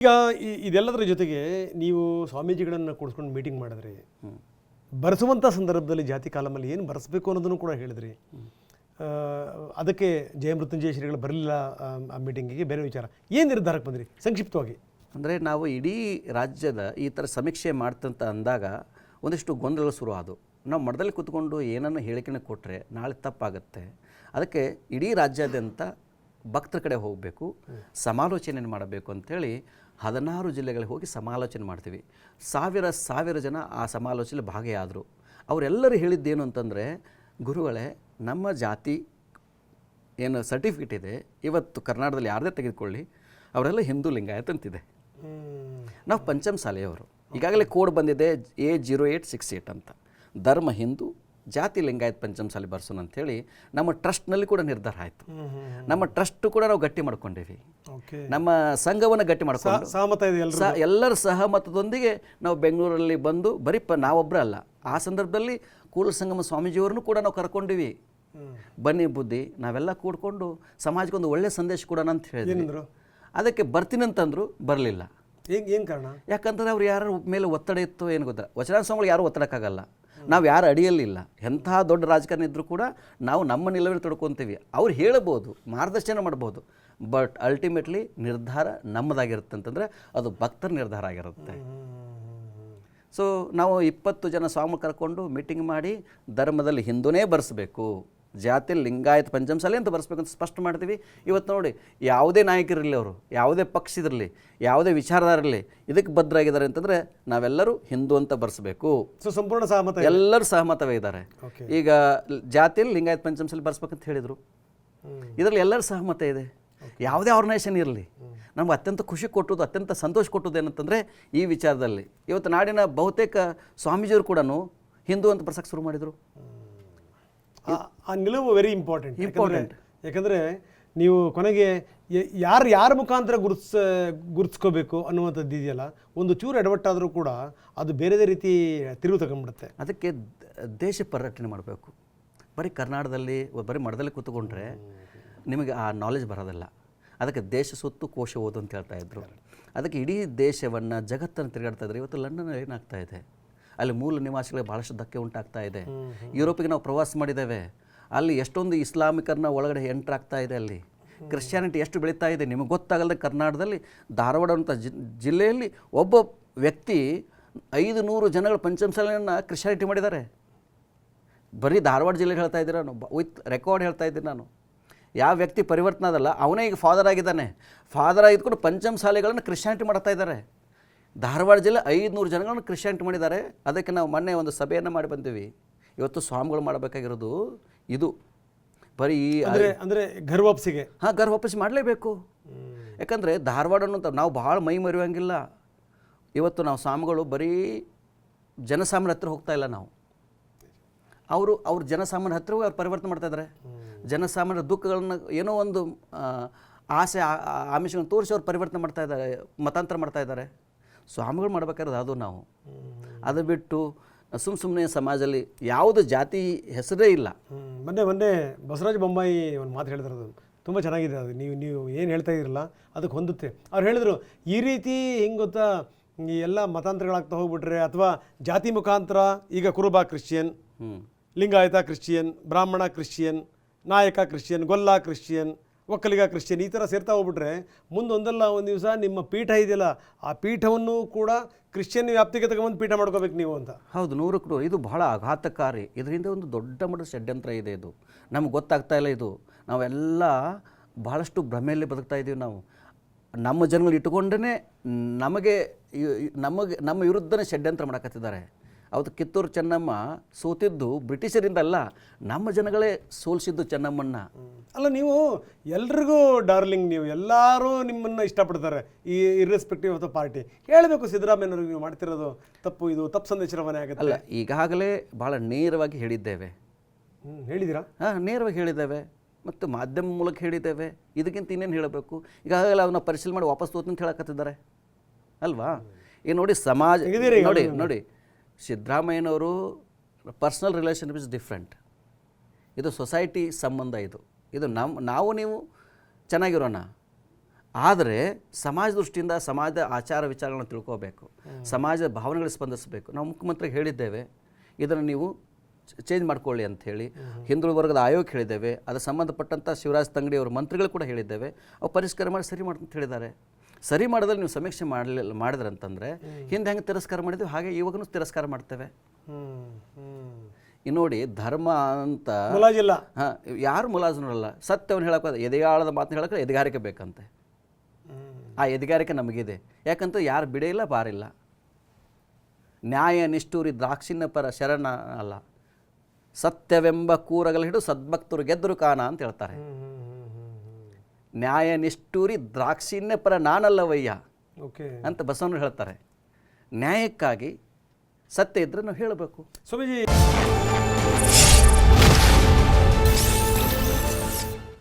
ಈಗ ಇದೆಲ್ಲದರ ಜೊತೆಗೆ ನೀವು ಸ್ವಾಮೀಜಿಗಳನ್ನು ಕೂಡಿಸ್ಕೊಂಡು ಮೀಟಿಂಗ್ ಮಾಡಿದ್ರಿ, ಬರೆಸುವಂಥ ಸಂದರ್ಭದಲ್ಲಿ ಜಾತಿ ಕಾಲಮಲ್ಲಿ ಏನು ಬರೆಸಬೇಕು ಅನ್ನೋದನ್ನು ಕೂಡ ಹೇಳಿದ್ರಿ. ಅದಕ್ಕೆ ಜಯಮೃತ್ಯುಂಜಯ ಶ್ರೀಗಳು ಬರಲಿಲ್ಲ ಆ ಮೀಟಿಂಗಿಗೆ, ಬೇರೆ ವಿಚಾರ. ಏನು ನಿರ್ಧಾರಕ್ಕೆ ಬಂದ್ರಿ ಸಂಕ್ಷಿಪ್ತವಾಗಿ? ಅಂದರೆ ನಾವು ಇಡೀ ರಾಜ್ಯದ ಈ ಥರ ಸಮೀಕ್ಷೆ ಮಾಡ್ತಂತ ಅಂದಾಗ ಒಂದಿಷ್ಟು ಗೊಂದಲ ಶುರು ಆದವು. ನಾವು ಮಠದಲ್ಲಿ ಕೂತ್ಕೊಂಡು ಏನನ್ನು ಹೇಳಿಕೆನ ಕೊಟ್ಟರೆ ನಾಳೆ ತಪ್ಪಾಗುತ್ತೆ. ಅದಕ್ಕೆ ಇಡೀ ರಾಜ್ಯಾದ್ಯಂತ ಭಕ್ತರ ಕಡೆ ಹೋಗಬೇಕು, ಸಮಾಲೋಚನೆ ಮಾಡಬೇಕು ಅಂಥೇಳಿ 16 ಜಿಲ್ಲೆಗಳಿಗೆ ಹೋಗಿ ಸಮಾಲೋಚನೆ ಮಾಡ್ತೀವಿ. ಸಾವಿರ ಜನ ಆ ಸಮಾಲೋಚನೆ ಭಾಗಿಯಾದರು. ಅವರೆಲ್ಲರೂ ಹೇಳಿದ್ದೇನು ಅಂತಂದರೆ, ಗುರುಗಳೇ, ನಮ್ಮ ಜಾತಿ ಏನು ಸರ್ಟಿಫಿಕೇಟ್ ಇದೆ ಇವತ್ತು ಕರ್ನಾಟಕದಲ್ಲಿ ಯಾರದೇ ತೆಗೆದುಕೊಳ್ಳಿ ಅವರೆಲ್ಲ ಹಿಂದೂ ಲಿಂಗಾಯತ್ ಅಂತಿದೆ. ನಾವು ಪಂಚಮಸಾಲಿಯವರು. ಈಗಾಗಲೇ ಕೋಡ್ ಬಂದಿದೆ A0868 ಅಂತ, ಧರ್ಮ ಹಿಂದೂ, ಜಾತಿ ಲಿಂಗಾಯತ್ ಪಂಚಮಸಾಲಿ ಬರ್ಸೋಣ ಅಂಥೇಳಿ ನಮ್ಮ ಟ್ರಸ್ಟ್ನಲ್ಲಿ ಕೂಡ ನಿರ್ಧಾರ ಆಯಿತು. ನಮ್ಮ ಟ್ರಸ್ಟ್ ಕೂಡ ನಾವು ಗಟ್ಟಿ ಮಾಡ್ಕೊಂಡೀವಿ. ನಮ್ಮ ಸಂಘವನ್ನು ಗಟ್ಟಿ ಮಾಡ್ಕೊಂಡು ಎಲ್ಲರ ಸಹಮತದೊಂದಿಗೆ ನಾವು ಬೆಂಗಳೂರಲ್ಲಿ ಬಂದು ಬರೀ ನಾವೊಬ್ಬರೇ ಅಲ್ಲ, ಆ ಸಂದರ್ಭದಲ್ಲಿ ಕೂಡಲ ಸಂಗಮ ಸ್ವಾಮೀಜಿಯವ್ರನ್ನೂ ಕೂಡ ನಾವು ಕರ್ಕೊಂಡಿವಿ. ಬನ್ನಿ ಬುದ್ಧಿ, ನಾವೆಲ್ಲ ಕೂಡ್ಕೊಂಡು ಸಮಾಜಕ್ಕೆ ಒಂದು ಒಳ್ಳೆಯ ಸಂದೇಶ ಕೊಡೋಣ ಅಂತ ಹೇಳಿದ್ರು. ಅದಕ್ಕೆ ಬರ್ತೀನಿ ಅಂತಂದ್ರು, ಬರಲಿಲ್ಲ. ಏನು ಕಾರಣ? ಯಾಕಂತಂದ್ರೆ ಅವ್ರು ಯಾರ ಮೇಲೆ ಒತ್ತಡ ಇತ್ತು ಏನು ಗೊತ್ತಾ, ವಚನ ಸ್ವಾಮಿಗಳು ಯಾರು ಒತ್ತಡಕ್ಕಾಗಲ್ಲ. ನಾವು ಯಾರು ಅಡಿಯಲ್ಲಿಲ್ಲ. ಎಂಥ ದೊಡ್ಡ ರಾಜಕಾರಣ ಇದ್ದರೂ ಕೂಡ ನಾವು ನಮ್ಮ ನಿಲುವನ್ನು ತೊಡ್ಕೊತೀವಿ. ಅವ್ರು ಹೇಳ್ಬೋದು, ಮಾರ್ಗದರ್ಶನ ಮಾಡ್ಬೋದು, ಬಟ್ ಅಲ್ಟಿಮೇಟ್ಲಿ ನಿರ್ಧಾರ ನಮ್ಮದಾಗಿರುತ್ತೆ. ಅಂತಂದರೆ ಅದು ಭಕ್ತರ ನಿರ್ಧಾರ ಆಗಿರುತ್ತೆ. ಸೊ ನಾವು 20 ಜನ ಸ್ವಾಮಿ ಕರ್ಕೊಂಡು ಮೀಟಿಂಗ್ ಮಾಡಿ ಧರ್ಮದಲ್ಲಿ ಹಿಂದೂನೇ ಬರೆಸಬೇಕು, ಜಾತಿ ಲಿಂಗಾಯತ್ ಪಂಚಮಸಾಲಿ ಅಂತ ಬರೆಸ್ಬೇಕು ಅಂತ ಸ್ಪಷ್ಟ ಮಾಡ್ತೀವಿ. ಇವತ್ತು ನೋಡಿ, ಯಾವುದೇ ನಾಯಕರಿರಲಿ, ಅವರು ಯಾವುದೇ ಪಕ್ಷ ಇರಲಿ, ಯಾವುದೇ ವಿಚಾರದಾರರಲಿ, ಇದಕ್ಕೆ ಬದ್ಧರಾಗಿದ್ದಾರೆ ಅಂತಂದರೆ ನಾವೆಲ್ಲರೂ ಹಿಂದೂ ಅಂತ ಬರೆಸಬೇಕು. ಸೊ ಸಂಪೂರ್ಣ ಸಹಮತ, ಎಲ್ಲರೂ ಸಹಮತವೇ ಇದ್ದಾರೆ. ಈಗ ಜಾತಿಯಲ್ಲಿ ಲಿಂಗಾಯತ್ ಪಂಚಮಸಾಲಿ ಬರೆಸ್ಬೇಕಂತ ಹೇಳಿದರು, ಇದರಲ್ಲಿ ಎಲ್ಲರೂ ಸಹಮತ ಇದೆ. ಯಾವುದೇ ಆರ್ಗನೈಸೇಷನ್ ಇರಲಿ, ನಮ್ಗೆ ಅತ್ಯಂತ ಖುಷಿ ಕೊಟ್ಟುದು, ಅತ್ಯಂತ ಸಂತೋಷ ಕೊಟ್ಟುದು ಏನಂತಂದರೆ ಈ ವಿಚಾರದಲ್ಲಿ ಇವತ್ತು ನಾಡಿನ ಬಹುತೇಕ ಸ್ವಾಮೀಜಿಯವರು ಕೂಡ ಹಿಂದೂ ಅಂತ ಬರ್ಸಕ್ಕೆ ಶುರು ಮಾಡಿದರು. ಆ ನಿಲುವು ವೆರಿ ಇಂಪಾರ್ಟೆಂಟ್. ಯಾಕಂದರೆ ನೀವು ಕೊನೆಗೆ ಯಾರ ಮುಖಾಂತರ ಗುರುತಿಸ್ಕೋಬೇಕು ಅನ್ನುವಂಥದ್ದು ಇದೆಯಲ್ಲ, ಒಂದು ಚೂರು ಎಡವಟ್ಟಾದರೂ ಕೂಡ ಅದು ಬೇರೆ ರೀತಿ ತಿರುವು ತಗೊಂಡ್ಬಿಡುತ್ತೆ. ಅದಕ್ಕೆ ದೇಶ ಪರ್ಯಟನೆ ಮಾಡಬೇಕು. ಬರೀ ಕರ್ನಾಟಕದಲ್ಲಿ ಬರೀ ಮಠದಲ್ಲಿ ಕೂತ್ಕೊಂಡ್ರೆ ನಿಮಗೆ ಆ ನಾಲೆಜ್ ಬರೋದಿಲ್ಲ. ಅದಕ್ಕೆ ದೇಶ ಸುತ್ತು ಕೋಶ ಓದು ಅಂತ ಹೇಳ್ತಾ ಇದ್ರು. ಅದಕ್ಕೆ ಇಡೀ ದೇಶವನ್ನು ಜಗತ್ತನ್ನು ತಿರುಗಾಡ್ತಾ ಇದ್ದಾರೆ. ಇವತ್ತು ಲಂಡನ್ನಲ್ಲಿ ಏನಾಗ್ತಾ ಇದೆ, ಅಲ್ಲಿ ಮೂಲ ನಿವಾಸಿಗಳಿಗೆ ಭಾಳಷ್ಟು ಧಕ್ಕೆ ಉಂಟಾಗ್ತಾ ಇದೆ. ಯುರೋಪಿಗೆ ನಾವು ಪ್ರವಾಸ ಮಾಡಿದ್ದೇವೆ, ಅಲ್ಲಿ ಎಷ್ಟೊಂದು ಇಸ್ಲಾಮಿಕರನ್ನ ಒಳಗಡೆ ಎಂಟ್ರ್ ಆಗ್ತಾ ಇದೆ. ಅಲ್ಲಿ ಕ್ರಿಶ್ಚಿಯಾನಿಟಿ ಎಷ್ಟು ಬೆಳೀತಾ ಇದೆ ನಿಮಗೆ ಗೊತ್ತಾಗಲ್ಲದೆ. ಕರ್ನಾಟಕದಲ್ಲಿ ಧಾರವಾಡ ಅಂತ ಜಿಲ್ಲೆಯಲ್ಲಿ ಒಬ್ಬ ವ್ಯಕ್ತಿ 500 ಜನಗಳ ಪಂಚಮಸಾಲಿಯನ್ನು ಕ್ರಿಶ್ಚಿಯಾನಿಟಿ ಮಾಡಿದ್ದಾರೆ. ಬರೀ ಧಾರವಾಡ ಜಿಲ್ಲೆಗೆ ಹೇಳ್ತಾ ಇದ್ದೀನಿ ನಾನು, ವಿತ್ ರೆಕಾರ್ಡ್ ಹೇಳ್ತಾ ಇದ್ದೀನಿ ನಾನು. ಯಾವ ವ್ಯಕ್ತಿ ಪರಿವರ್ತನೆ ಅದಲ್ಲ ಅವನೇ ಈಗ ಫಾದರ್ ಆಗಿದ್ದಾನೆ. ಫಾದರ್ ಆಗಿದ್ಕೊಂಡು ಪಂಚಮಸಾಲಿಗಳನ್ನು ಕ್ರಿಶ್ಚಿಯಾನಿಟಿ ಮಾಡ್ತಾ ಇದ್ದಾರೆ. ಧಾರವಾಡ ಜಿಲ್ಲೆ 500 ಜನಗಳನ್ನು ಕ್ರಿಶ್ಚಿಯಾನಿಟಿ ಮಾಡಿದ್ದಾರೆ. ಅದಕ್ಕೆ ನಾವು ಮೊನ್ನೆ ಒಂದು ಸಭೆಯನ್ನು ಮಾಡಿ ಬಂದೀವಿ. ಇವತ್ತು ಸ್ವಾಮಿಗಳು ಮಾಡಬೇಕಾಗಿರೋದು ಇದು. ಬರೀ ಅಂದರೆ ಗರ್ವಾಪ್ಸಿಗೆ ಗರ್ವಾಪಸಿ ಮಾಡಲೇಬೇಕು. ಯಾಕಂದರೆ ಧಾರವಾಡ ಅನ್ನೋಂಥ ನಾವು ಭಾಳ ಮೈ ಮರೆಯುವಂಗಿಲ್ಲ. ಇವತ್ತು ನಾವು ಸ್ವಾಮಿಗಳು ಬರೀ ಜನಸಾಮಾನ್ಯರ ಹತ್ರ ಹೋಗ್ತಾ ಇಲ್ಲ. ನಾವು ಅವ್ರು ಜನಸಾಮಾನ್ಯರ ಹತ್ರ ಅವ್ರು ಪರಿವರ್ತನೆ ಮಾಡ್ತಾ ಇದ್ದಾರೆ. ಜನಸಾಮಾನ್ಯರ ದುಃಖಗಳನ್ನ ಏನೋ ಒಂದು ಆಸೆ ಆಮಿಷಗಳನ್ನು ತೋರಿಸಿ ಅವ್ರು ಪರಿವರ್ತನೆ ಮಾಡ್ತಾ ಇದ್ದಾರೆ, ಮತಾಂತರ ಮಾಡ್ತಾ ಇದ್ದಾರೆ. ಸ್ವಾಮಿಗಳು ಮಾಡ್ಬೇಕಾದ್ರೆ ಅದು ನಾವು ಅದು ಬಿಟ್ಟು ಸುಮ್ಮನೆ ಸಮಾಜದಲ್ಲಿ ಯಾವುದು ಜಾತಿ ಹೆಸರೇ ಇಲ್ಲ. ಮೊನ್ನೆ ಬಸವರಾಜ ಬೊಮ್ಮಾಯಿ ಒಂದು ಮಾತು ಹೇಳಿದ್ರು, ಅದು ತುಂಬ ಚೆನ್ನಾಗಿದೆ. ಅದು ನೀವು ಏನು ಹೇಳ್ತಾ ಇದ್ರಲ್ಲ ಅದಕ್ಕೆ ಹೊಂದುತ್ತೆ. ಅವ್ರು ಹೇಳಿದರು, ಈ ರೀತಿ ಹಿಂಗೆ ಗೊತ್ತಾ, ಈ ಎಲ್ಲ ಮತಾಂತರಗಳಾಗ್ತಾ ಹೋಗ್ಬಿಟ್ರೆ ಅಥವಾ ಜಾತಿ ಮುಖಾಂತರ ಈಗ ಕುರುಬ ಕ್ರಿಶ್ಚಿಯನ್, ಲಿಂಗಾಯತ ಕ್ರಿಶ್ಚಿಯನ್, ಬ್ರಾಹ್ಮಣ ಕ್ರಿಶ್ಚಿಯನ್, ನಾಯಕ ಕ್ರಿಶ್ಚಿಯನ್, ಗೊಲ್ಲ ಕ್ರಿಶ್ಚಿಯನ್, ಒಕ್ಕಲಿಗ ಕ್ರಿಶ್ಚಿಯನ್, ಈ ಥರ ಸೇರ್ತಾ ಹೋಗ್ಬಿಟ್ರೆ ಮುಂದೊಂದಲ್ಲ ಒಂದು ದಿವಸ ನಿಮ್ಮ ಪೀಠ ಇದೆಯಲ್ಲ ಆ ಪೀಠವನ್ನು ಕೂಡ ಕ್ರಿಶ್ಚಿಯನ್ ವ್ಯಾಪ್ತಿಗೆ ತಗೊಂಡು ಪೀಠ ಮಾಡ್ಕೋಬೇಕು ನೀವು ಅಂತ. ಹೌದು, 100ಕ್ಕೆ 100. ಇದು ಬಹಳ ಆಘಾತಕಾರಿ. ಇದರಿಂದ ಒಂದು ದೊಡ್ಡ ಮಟ್ಟದ ಷಡ್ಯಂತ್ರ ಇದೆ. ಇದು ನಮ್ಗೆ ಗೊತ್ತಾಗ್ತಾ ಇಲ್ಲ. ಇದು ನಾವೆಲ್ಲ ಬಹಳಷ್ಟು ಭ್ರಮೆಯಲ್ಲಿ ಬದುಕ್ತಾ ಇದ್ದೀವಿ. ನಾವು ನಮ್ಮ ಜನಗಳು ಇಟ್ಟುಕೊಂಡೇ ನಮ್ಮ ವಿರುದ್ಧನೇ ಷಡ್ಯಂತ್ರ ಮಾಡಕತ್ತಿದ್ದಾರೆ. ಅವತ್ತು ಕಿತ್ತೂರು ಚೆನ್ನಮ್ಮ ಸೋತಿದ್ದು ಬ್ರಿಟಿಷರಿಂದ ಅಲ್ಲ, ನಮ್ಮ ಜನಗಳೇ ಸೋಲಿಸಿದ್ದು ಚೆನ್ನಮ್ಮನ್ನ. ಅಲ್ಲ, ನೀವು ಎಲ್ರಿಗೂ ಡಾರ್ಲಿಂಗ್, ನೀವು ಎಲ್ಲರೂ ನಿಮ್ಮನ್ನು ಇಷ್ಟಪಡ್ತಾರೆ, ಈ ಇರ್ರೆಸ್ಪೆಕ್ಟಿವ್ ಆಫ್ ದ ಪಾರ್ಟಿ. ಹೇಳಬೇಕು ಸಿದ್ದರಾಮಯ್ಯನವ್ರಿಗೆ, ನೀವು ಮಾಡ್ತಿರೋದು ತಪ್ಪು, ಇದು ತಪ್ಪು ಸಂದೇಶ ರವಾನೆ ಆಗುತ್ತೆ. ಅಲ್ಲ, ಈಗಾಗಲೇ ಭಾಳ ನೇರವಾಗಿ ಹೇಳಿದ್ದೇವೆ. ಹೇಳಿದ್ದೀರಾ? ನೇರವಾಗಿ ಹೇಳಿದ್ದೇವೆ ಮತ್ತು ಮಾಧ್ಯಮ ಮೂಲಕ ಹೇಳಿದ್ದೇವೆ. ಇದಕ್ಕಿಂತ ಇನ್ನೇನು ಹೇಳಬೇಕು? ಈಗಾಗಲೇ ಅವನ್ನ ಪರಿಶೀಲನೆ ಮಾಡಿ ವಾಪಸ್ ತೋತು ಅಂತ ಹೇಳಕತ್ತಿದ್ದಾರೆ ಅಲ್ವಾ? ಈಗ ನೋಡಿ, ಸಮಾಜ ನೋಡಿ ಸಿದ್ದರಾಮಯ್ಯನವರು ಪರ್ಸ್ನಲ್ ರಿಲೇಷನ್ಶಿಪ್ ಇಸ್ ಡಿಫ್ರೆಂಟ್. ಇದು ಸೊಸೈಟಿ ಸಂಬಂಧ. ಇದು ನಾವು ನೀವು ಚೆನ್ನಾಗಿರೋಣ. ಆದರೆ ಸಮಾಜ ದೃಷ್ಟಿಯಿಂದ ಸಮಾಜದ ಆಚಾರ ವಿಚಾರಗಳನ್ನ ತಿಳ್ಕೋಬೇಕು, ಸಮಾಜದ ಭಾವನೆಗಳಿಗೆ ಸ್ಪಂದಿಸಬೇಕು. ನಾವು ಮುಖ್ಯಮಂತ್ರಿಗೆ ಹೇಳಿದ್ದೇವೆ ಇದನ್ನು ನೀವು ಚೇಂಜ್ ಮಾಡ್ಕೊಳ್ಳಿ ಅಂಥೇಳಿ. ಹಿಂದುಳಿದ ವರ್ಗದ ಆಯೋಗಕ್ಕೆ ಹೇಳಿದ್ದೇವೆ, ಅದಕ್ಕೆ ಸಂಬಂಧಪಟ್ಟಂಥ ಶಿವರಾಜ್ ತಂಗಡಿ ಅವರ ಮಂತ್ರಿಗಳು ಕೂಡ ಹೇಳಿದ್ದೇವೆ. ಅವು ಪರಿಷ್ಕಾರ ಮಾಡಿ ಸರಿ ಮಾಡ್ತಂತ ಹೇಳಿದ್ದಾರೆ. ಸರಿ ಮಾಡಿದಲ್ಲಿ ನೀವು ಸಮೀಕ್ಷೆ ಮಾಡಿದ್ರಂತಂದರೆ ಹಿಂದೆ ಹೆಂಗೆ ತಿರಸ್ಕಾರ ಮಾಡಿದ್ವಿ ಹಾಗೆ ಇವಾಗೂ ತಿರಸ್ಕಾರ ಮಾಡ್ತೇವೆ. ಈ ನೋಡಿ, ಧರ್ಮ ಅಂತ ಮುಲಾಜಿಲ್ಲ. ಹಾಂ, ಯಾರು ಮುಲಾಜನಲ್ಲ. ಸತ್ಯವನ್ನು ಹೇಳೋಕೆ, ಎದೆಗಾಳದ ಮಾತನ್ನ ಹೇಳೋಕೆ ಎದೆಗಾರಿಕೆ ಬೇಕಂತೆ. ಆ ಎದೆಗಾರಿಕೆ ನಮಗಿದೆ. ಯಾಕಂತ ಯಾರು ಬಿಡೆಯಿಲ್ಲ ಬಾರಿಲ್ಲ. ನ್ಯಾಯ ನಿಷ್ಠೂರಿ ದ್ರಾಕ್ಷಿಣ್ಯ ಪರ ಶರಣ ಅಲ್ಲ, ಸತ್ಯವೆಂಬ ಕೂರಗಲ ಹಿಡಿದು ಸದ್ಭಕ್ತರು ಗೆದ್ದರು ಕಾಣ ಅಂತ ಹೇಳ್ತಾರೆ. ನ್ಯಾಯ ನಿಷ್ಠೂರಿ ದ್ರಾಕ್ಷಿಣ್ಯ ಪರ ನಾನಲ್ಲವಯ್ಯ ಅಂತ ಬಸವಣ್ಣ ಹೇಳ್ತಾರೆ. ನ್ಯಾಯಕ್ಕಾಗಿ ಸತ್ಯ ಇದ್ರೆ ನಾವು ಹೇಳಬೇಕು. ಸ್ವಾಮೀಜಿ